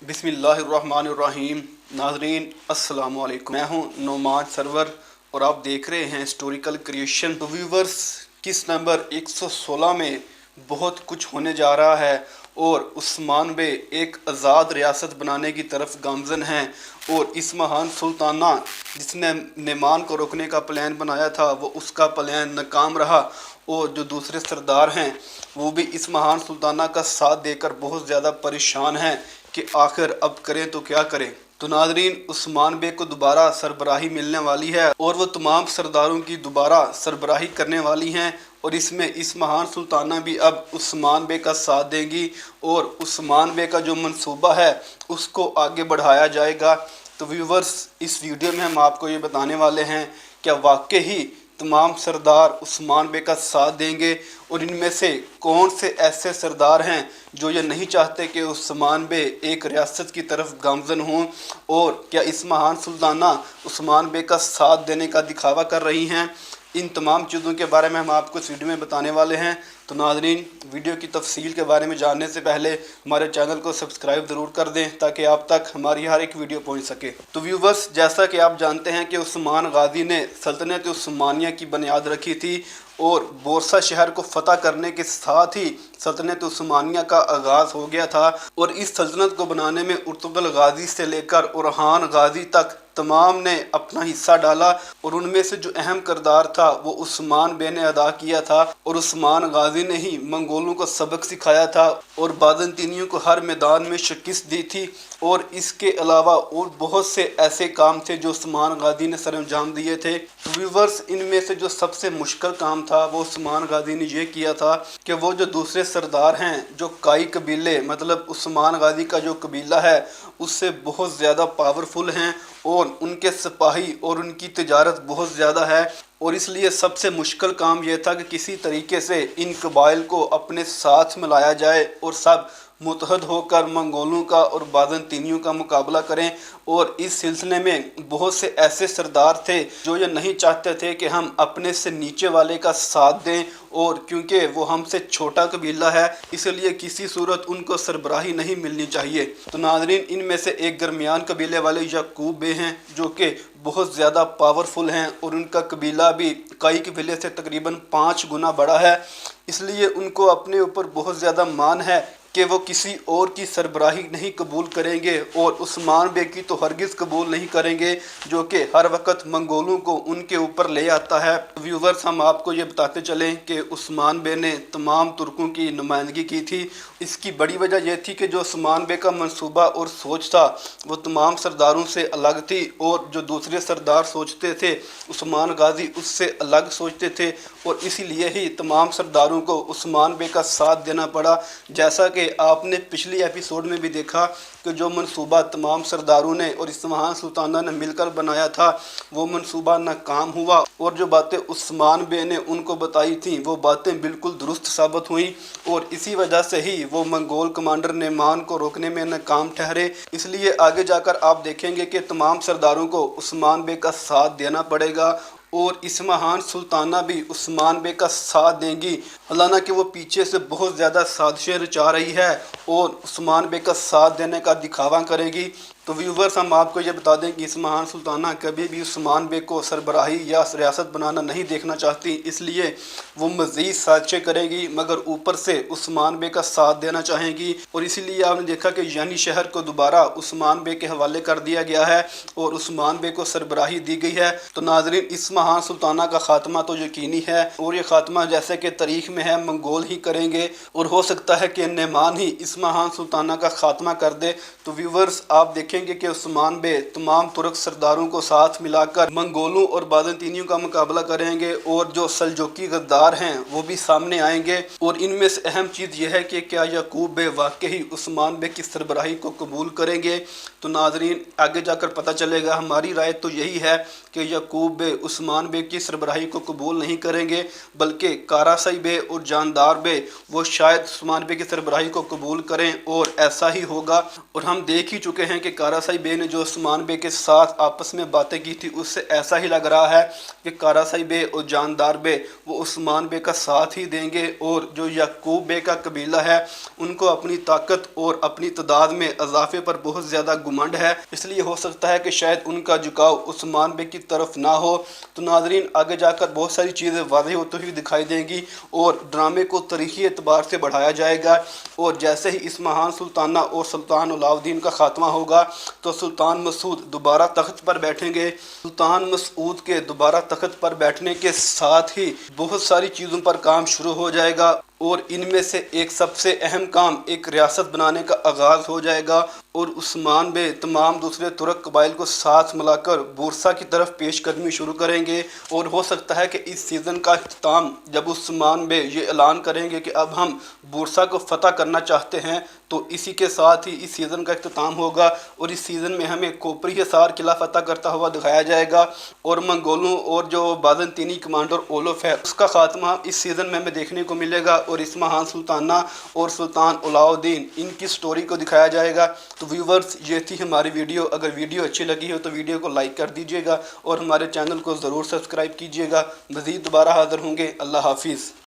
बिस्मिल्लाहिर्रहमानिर्रहीम। नाजरीन अस्सलाम वालेकुम। मैं हूं नोमान सरवर और आप देख रहे हैं हिस्टोरिकल क्रिएशन। तो व्यूवर्स, किस नंबर 116 में बहुत कुछ होने जा रहा है और उस्मान बे एक आज़ाद रियासत बनाने की तरफ गामजन हैं और इस महान सुल्ताना जिसने नेमान को रोकने का प्लान बनाया था वो उसका प्लान नाकाम रहा और जो दूसरे सरदार हैं वो भी इस महान सुल्ताना का साथ देकर बहुत ज़्यादा परेशान हैं कि आखिर अब करें तो क्या करें। तो नाजरीन, उस्मान बे को दोबारा सरबराही मिलने वाली है और वो तमाम सरदारों की दोबारा सरबराही करने वाली हैं और इसमें इस महान सुल्ताना भी अब उस्मान बे का साथ देंगी और उस्मान बे का जो मंसूबा है उसको आगे बढ़ाया जाएगा। तो व्यूवर्स, इस वीडियो में हम आपको ये बताने वाले हैं क्या वाकई ही तमाम सरदार उस्मान बे का साथ देंगे और इनमें से कौन से ऐसे सरदार हैं जो ये नहीं चाहते कि उस्मान बे एक रियासत की तरफ गामजन हों और क्या इस महान सुल्ताना उस्मान बे का साथ देने का दिखावा कर रही हैं। इन तमाम चीज़ों के बारे में हम आपको इस वीडियो में बताने वाले हैं। तो नाजरीन, वीडियो की तफसील के बारे में जानने से पहले हमारे चैनल को सब्सक्राइब ज़रूर कर दें ताकि आप तक हमारी हर एक वीडियो पहुंच सके। तो व्यूवर्स, जैसा कि आप जानते हैं कि उस्मान गाजी ने सल्तनत उस्मानिया की बुनियाद रखी थी और बोरसा शहर को फतह करने के साथ ही सल्तनत उस्मानिया का आगाज़ हो गया था और इस सल्तनत को बनाने में उर्तुगल गाजी से लेकर उरहान गाजी तक तमाम ने अपना हिस्सा डाला और उनमें से जो अहम किरदार था वो उस्मान बे ने अदा किया था और उस्मान गाजी ने ही मंगोलों को सबक सिखाया था और बाज़ंतीनियों को हर मैदान में शिकस्त दी थी और इसके अलावा और बहुत से ऐसे काम थे जो उस्मान गाजी ने सर अंजाम दिए थे। तो व्यूवर्स, इनमें से जो सबसे मुश्किल काम था वो उस्मान गाजी ने ये किया था कि वो जो दूसरे सरदार हैं जो काई कबीले मतलब उस्मान गाजी का जो कबीला है उससे बहुत ज़्यादा पावरफुल हैं और उनके सिपाही और उनकी तिजारत बहुत ज़्यादा है और इसलिए सबसे मुश्किल काम यह था कि किसी तरीके से इन कबाइल को अपने साथ मिलाया जाए और सब मुतहद होकर मंगोलों का और बाज़ंतीनियों का मुकाबला करें। और इस सिलसिले में बहुत से ऐसे सरदार थे जो ये नहीं चाहते थे कि हम अपने से नीचे वाले का साथ दें और क्योंकि वो हमसे छोटा कबीला है इसलिए किसी सूरत उनको सरबराही नहीं मिलनी चाहिए। तो नाजरीन, इनमें से एक दरमियान कबीले वाले याकूब बे हैं जो कि बहुत ज़्यादा पावरफुल हैं और उनका कबीला भी कई कबीले से तकरीबन 5 गुना बड़ा है, इसलिए उनको अपने ऊपर बहुत ज़्यादा मान है कि वो किसी और की सरबराही नहीं कबूल करेंगे और उस्मान बे की तो हरगिज़ कबूल नहीं करेंगे जो कि हर वक्त मंगोलों को उनके ऊपर ले आता है। व्यूवर्स, हम आपको ये बताते चलें कि उस्मान बे ने तमाम तुर्कों की नुमाइंदगी की थी। इसकी बड़ी वजह यह थी कि जो उस्मान बे का मंसूबा और सोच था वो तमाम सरदारों से अलग थी और जो दूसरे सरदार सोचते थे उस्मान गाजी उससे अलग सोचते थे और इसीलिए ही तमाम सरदारों को उस्मान बे का साथ देना पड़ा। जैसा कि आपने पिछली एपिसोड में भी देखा कि जो मंसूबा तमाम सरदारों ने और इस महान सुल्ताना ने मिलकर बनाया था वो मंसूबा नाकाम हुआ और जो बातें उस्मान बे ने उनको बताई थी वो बातें बिल्कुल दुरुस्त साबित हुई और इसी वजह से ही वो मंगोल कमांडर नेमान को रोकने में नाकाम ठहरे। इसलिए आगे जाकर आप देखेंगे कि तमाम सरदारों को उस्मान बे का साथ देना पड़ेगा और इस महान सुल्ताना भी उस्मान बे का साथ देंगी। हालांकि वो पीछे से बहुत ज़्यादा साजिशें रचा रही है और उस्मान बे का साथ देने का दिखावा करेगी। तो व्यूवर्स, हम आपको ये बता दें कि इस महान सुल्ताना कभी भी उस्मान बे को सरबराही या रियासत बनाना नहीं देखना चाहती, इसलिए वो मज़ीद साजिशें करेगी मगर ऊपर से उस्मान बे का साथ देना चाहेंगी और इसीलिए आपने देखा कि यानी शहर को दोबारा उस्मान बे के हवाले कर दिया गया है और उस्मान बे को सरबराही दी गई है। तो नाजरीन, इस महान सुल्ताना का खात्मा तो यकीनी है और ये खात्मा जैसे कि तारीख में है मंगोल ही करेंगे और हो सकता है कि नेमान ही इस महान सुल्ताना का खात्मा कर दे। तो व्यूवर्स, आप देखेंगे कि उस्मान बे तमाम तुर्क सरदारों को साथ मिलाकर मंगोलों और बाज़ंतीनियों का मुकाबला करेंगे और जो सल्जोकी गद्दार हैं वो भी सामने आएंगे और इनमें से अहम चीज़ यह है कि क्या याकूब बे वाकई उस्मान बे की सरबराही को कबूल करेंगे। तो नाजरीन, आगे जाकर पता चलेगा। हमारी राय तो यही है कि याकूब बे उस्मान बे की सरबराही को कबूल नहीं करेंगे बल्कि कारासाई बे और जानदार बे वो शायद उस्मान बे की सरबराही को कबूल करें और ऐसा ही होगा। और हम देख ही चुके हैं कि कारासाई बे ने जो उस्मान बे के साथ आपस में बातें की थी, उससे ऐसा ही लग रहा है कि कारासाई बे और जानदार बे वो उस्मान बे का साथ ही देंगे और जो याकूब बे का कबीला है उनको अपनी ताकत और अपनी तादाद में इजाफे पर बहुत ज़्यादा घुमंड है, इसलिए हो सकता है कि शायद उनका झुकाव उस्मान बे की तरफ ना हो। तो नाजरीन, आगे जाकर बहुत सारी चीज़ें वाज़ेह होती हुई दिखाई देंगी और ड्रामे को तारीखी एतबार से बढ़ाया जाएगा। और जैसे ही इस महान सुल्ताना और सुल्तान अलाउद्दीन का खात्मा होगा तो सुल्तान मसूद दोबारा तख्त पर बैठेंगे। सुल्तान मसूद के दोबारा तख्त पर बैठने के साथ ही बहुत सारी चीज़ों पर काम शुरू हो जाएगा और इनमें से एक सबसे अहम काम एक रियासत बनाने का आगाज़ हो जाएगा और उस्मान बे तमाम दूसरे तुर्क कबाइल को साथ मिलाकर बुरसा की तरफ पेशकदमी शुरू करेंगे। और हो सकता है कि इस सीज़न का अख्ताम जब उस्मान बे ये ऐलान करेंगे कि अब हम बुरसा को फ़तह करना चाहते हैं, तो इसी के साथ ही इस सीज़न का अख्ताम होगा और इस सीज़न में हमें कोपरी हिसार किला फ़तह करता हुआ दिखाया जाएगा और मंगोलों और जो बाज़ंतीनी कमांडर ओलोफ है उसका खात्मा इस सीज़न में हमें देखने को मिलेगा और इस महान सुल्ताना और सुल्तान अलाउद्दीन इनकी स्टोरी को दिखाया जाएगा। तो व्यूवर्स, ये थी हमारी वीडियो। अगर वीडियो अच्छी लगी हो तो वीडियो को लाइक कर दीजिएगा और हमारे चैनल को ज़रूर सब्सक्राइब कीजिएगा। मज़ीद दोबारा हाज़िर होंगे। अल्लाह हाफिज़।